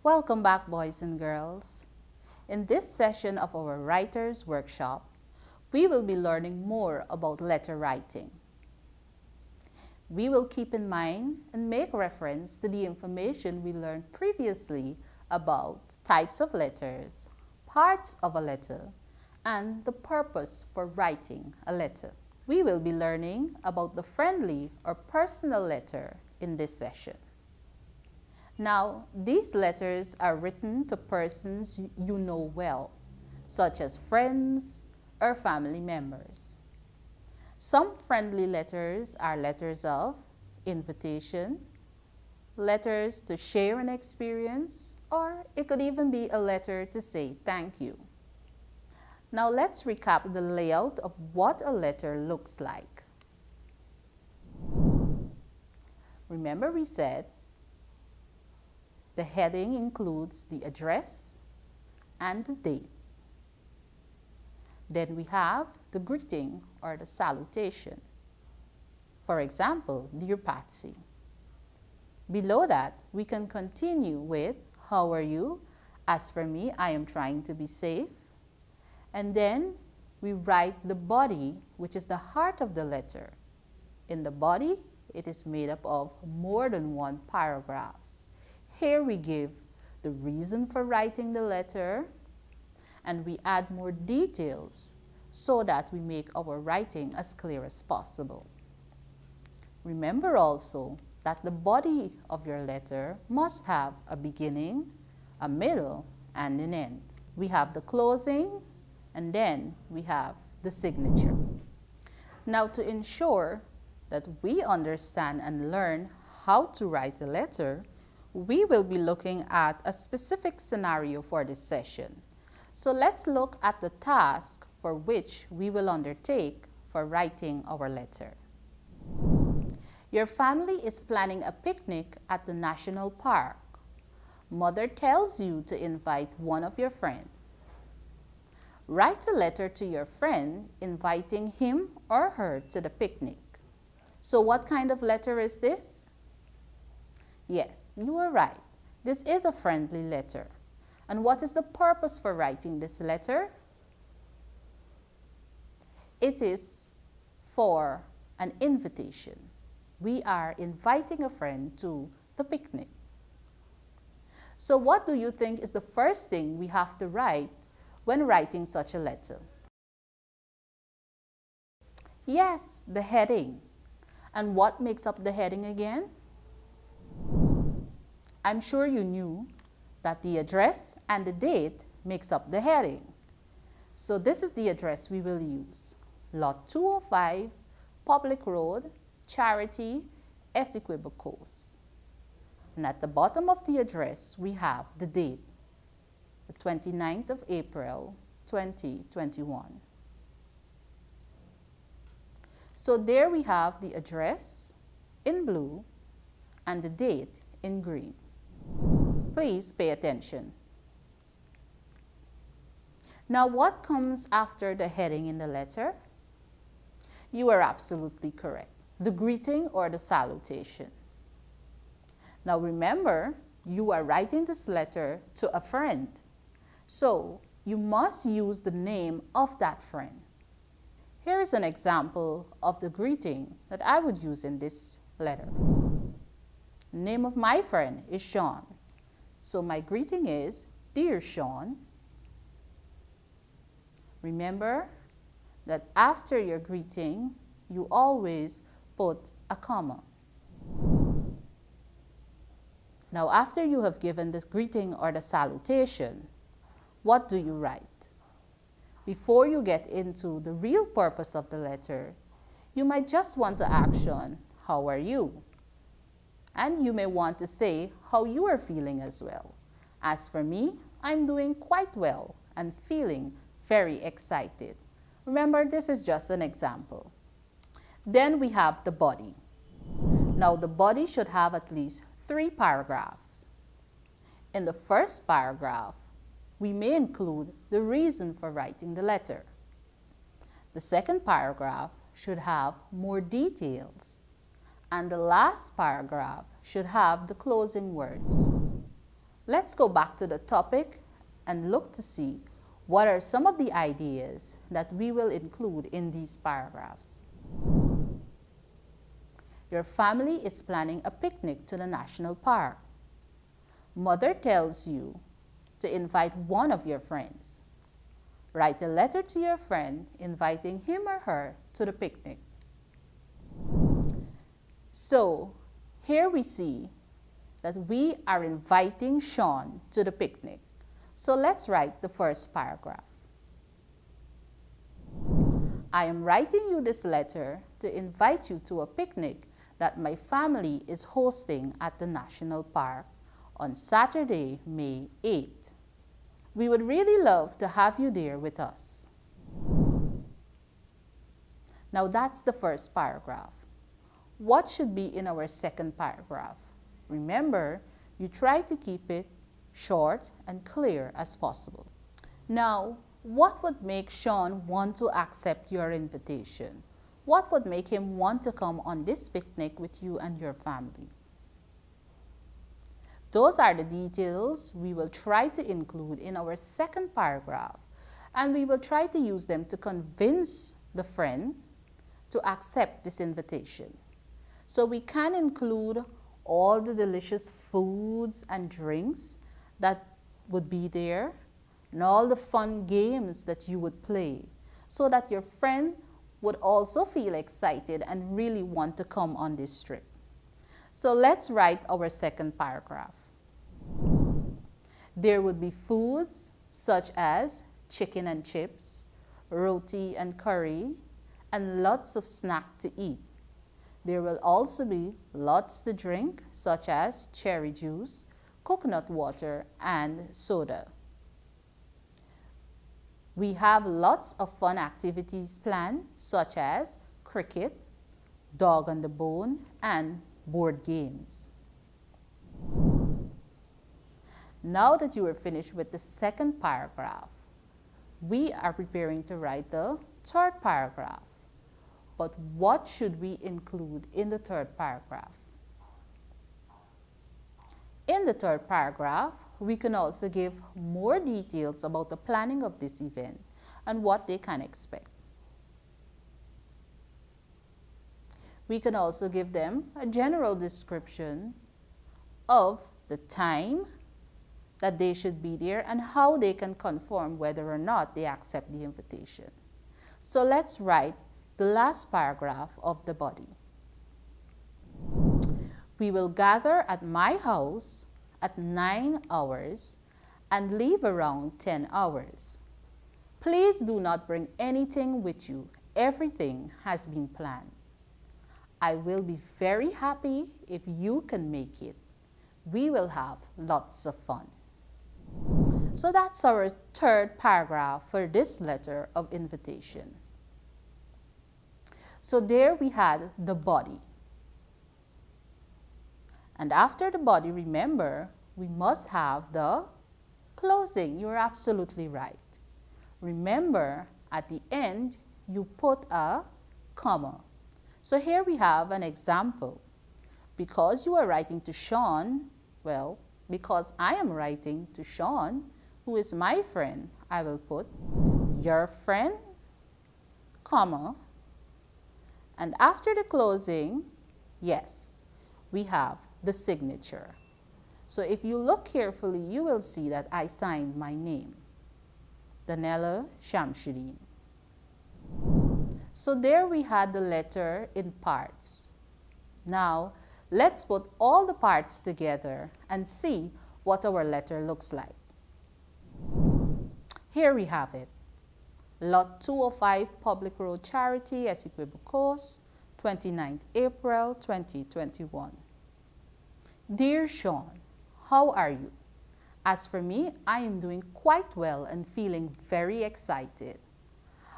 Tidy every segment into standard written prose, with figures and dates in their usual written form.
Welcome back, boys and girls. In this session of our Writers Workshop, we will be learning more about letter writing. We will keep in mind and make reference to the information we learned previously about types of letters, parts of a letter, and the purpose for writing a letter. We will be learning about the friendly or personal letter in this session. Now, these letters are written to persons you know well, such as friends or family members. Some friendly letters are letters of invitation, letters to share an experience, or it could even be a letter to say thank you. Now let's recap the layout of what a letter looks like. Remember we said the heading includes the address and the date. Then we have the greeting or the salutation. For example, Dear Patsy. Below that, we can continue with how are you? As for me, I am trying to be safe. And then we write the body, which is the heart of the letter. In the body, it is made up of more than one paragraphs. Here we give the reason for writing the letter, and we add more details so that we make our writing as clear as possible. Remember also that the body of your letter must have a beginning, a middle, and an end. We have the closing, and then we have the signature. Now, to ensure that we understand and learn how to write a letter, we will be looking at a specific scenario for this session. So let's look at the task for which we will undertake for writing our letter. Your family is planning a picnic at the national park. Mother tells you to invite one of your friends. Write a letter to your friend inviting him or her to the picnic. So what kind of letter is this? Yes, you are right. This is a friendly letter. And what is the purpose for writing this letter? It is for an invitation. We are inviting a friend to the picnic. So what do you think is the first thing we have to write when writing such a letter? Yes, the heading. And what makes up the heading again? I'm sure you knew that the address and the date makes up the heading. So this is the address we will use. Lot 205, Public Road, Charity, Essequibo Coast. And at the bottom of the address, we have the date, the 29th of April, 2021. So there we have the address in blue and the date in green. Please pay attention. Now, what comes after the heading in the letter? You are absolutely correct. The greeting or the salutation. Now remember, you are writing this letter to a friend. So you must use the name of that friend. Here is an example of the greeting that I would use in this letter. The name of my friend is Sean. So my greeting is, Dear Sean. Remember that after your greeting, you always put a comma. Now, after you have given this greeting or the salutation, what do you write? Before you get into the real purpose of the letter, you might just want to action, how are you? And you may want to say how you are feeling as well. As for me, I'm doing quite well and feeling very excited. Remember, this is just an example. Then we have the body. Now, the body should have at least 3 paragraphs. In the first paragraph, we may include the reason for writing the letter. The second paragraph should have more details. And the last paragraph should have the closing words. Let's go back to the topic and look to see what are some of the ideas that we will include in these paragraphs. Your family is planning a picnic to the national park. Mother tells you to invite one of your friends. Write a letter to your friend inviting him or her to the picnic. So, here we see that we are inviting Sean to the picnic. So let's write the first paragraph. I am writing you this letter to invite you to a picnic that my family is hosting at the National Park on Saturday, May 8th. We would really love to have you there with us. Now that's the first paragraph. What should be in our second paragraph? Remember, you try to keep it short and clear as possible. Now, what would make Sean want to accept your invitation? What would make him want to come on this picnic with you and your family? Those are the details we will try to include in our second paragraph, and we will try to use them to convince the friend to accept this invitation. So we can include all the delicious foods and drinks that would be there, and all the fun games that you would play, so that your friend would also feel excited and really want to come on this trip. So let's write our second paragraph. There would be foods such as chicken and chips, roti and curry, and lots of snack to eat. There will also be lots to drink such as cherry juice, coconut water, and soda. We have lots of fun activities planned such as cricket, dog on the bone, and board games. Now that you are finished with the second paragraph, we are preparing to write the third paragraph. But what should we include in the third paragraph? In the third paragraph, we can also give more details about the planning of this event and what they can expect. We can also give them a general description of the time that they should be there and how they can confirm whether or not they accept the invitation. So let's write the last paragraph of the body. We will gather at my house at 9 hours and leave around 10 hours. Please do not bring anything with you. Everything has been planned. I will be very happy if you can make it. We will have lots of fun. So that's our third paragraph for this letter of invitation. So there we had the body. And after the body, remember, we must have the closing. You're absolutely right. Remember, at the end, you put a comma. So here we have an example. Because you are writing to Sean, well, because I am writing to Sean, who is my friend, I will put your friend, comma, and after the closing, yes, we have the signature. So if you look carefully, you will see that I signed my name, Danella Shamsuddin. So there we had the letter in parts. Now, let's put all the parts together and see what our letter looks like. Here we have it. Lot 205 Public Road Charity, Essequibo Coast, 29th April 2021. Dear Sean, how are you? As for me, I am doing quite well and feeling very excited.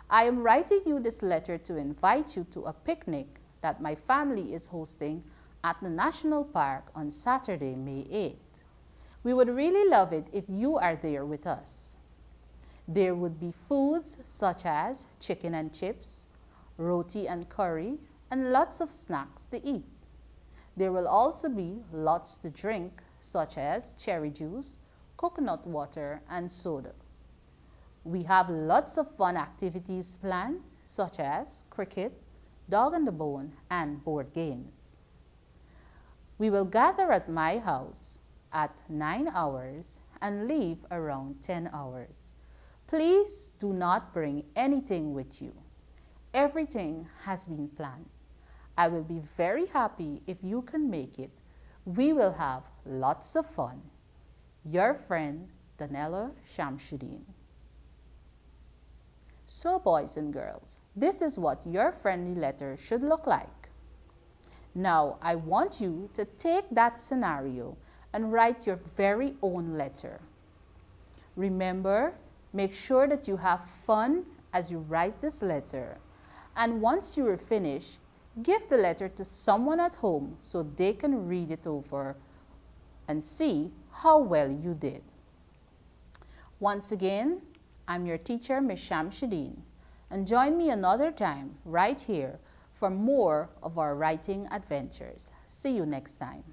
I am writing you this letter to invite you to a picnic that my family is hosting at the National Park on Saturday, May 8th. We would really love it if you are there with us. There would be foods such as chicken and chips, roti and curry, and lots of snacks to eat. There will also be lots to drink such as cherry juice, coconut water, and soda. We have lots of fun activities planned, such as cricket, dog and the bone, and board games. We will gather at my house at 9 hours and leave around 10 hours. Please do not bring anything with you. Everything has been planned. I will be very happy if you can make it. We will have lots of fun. Your friend, Danella Shamsuddin. So boys and girls, this is what your friendly letter should look like. Now I want you to take that scenario and write your very own letter. Remember, make sure that you have fun as you write this letter. And once you are finished, give the letter to someone at home so they can read it over and see how well you did. Once again, I'm your teacher, Ms. Shamsuddin, and join me another time right here for more of our writing adventures. See you next time.